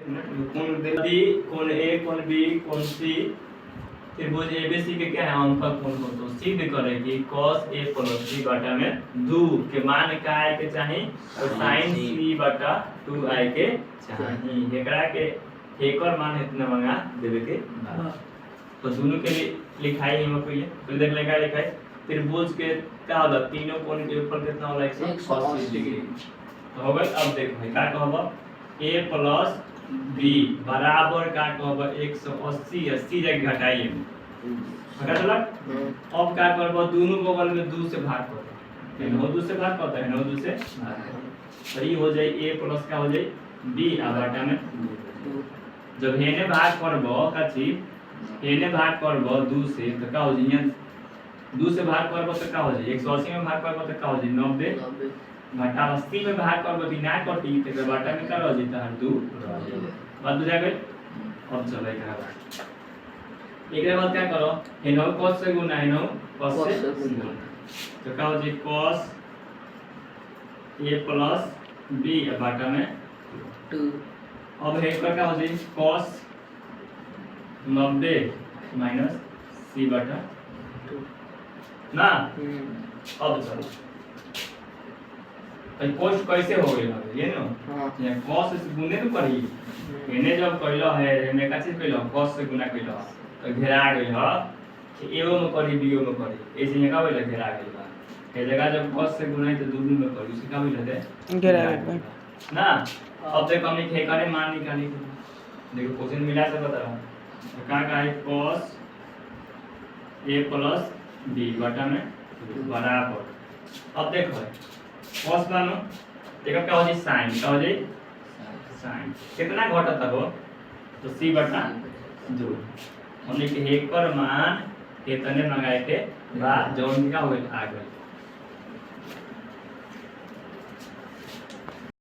कोण ए कोण बी कोण सी त्रिभुज एबीसी के क्या है अंक कोण हो तो सिद्ध करे कि cos a + c बटा में 2 के मान का आए के चाहिए और sin c बटा 2 आए के चाहिए एकरा के एकर मान इतना मंगा देवे के तो दोनों के लिए लिखाई हम पहले देख लेगा लिखाई त्रिभुज के क्या होगा तीनों कोण के ऊपर कितना होला 180 डिग्री तो हो गई। अब देखो का कहबो a + b बराबर का कहबो 180 80 जगह घटाइए घटा चलक अब का करबो दोनों बगल में 2 से भाग कर दो 2 से भाग करता है 2 से तो ये हो जाए a प्लस का हो जाए b आ बटा में जब हेने भाग करबो कथि हेने भाग करबो 2 से तो का हो जाए 2 से भाग करबो तो का हो जाए 180 में भाग करबो तो का हो जाए 90 घटा 80 में भाग करबो कि ना कटी तो बटा में का रह जेता है 2 बात बुझा गई। अब चलो एकरा बाद क्या करो हेनो cos से गुना हेनो cos से गुना तो का हो जाए cos a + b बटा में 2 अब है का हो जाए cos 90 - c बटा 2 ना अब चलो तो cos कैसे हो गई ये नो हां ये cos से गुने तो करी इन्हें जब कहलो है इन्हें का चीज कहलो cos से गुना कहलो तो घेरा गई ह कि एओ में करी बीओ में करी ऐसे ये का बोले घेरा गई बा ए जगह जब cos से गुना है तो दोनों में करी उसे का बोले थे घेरा गई ना। अब देखो हमने खे करे मान निकाली देखो क्वेश्चन मिला से बता रहा हूं तो का है cos a + b बटा में बराबर अब देखो cos मानो देखो क्या हो जाए sin का हो जाए sin कितना घटता हो तो c बटा 2 हमने के एक पर मान कितने मंगाए थे बा जौन का हो आ गई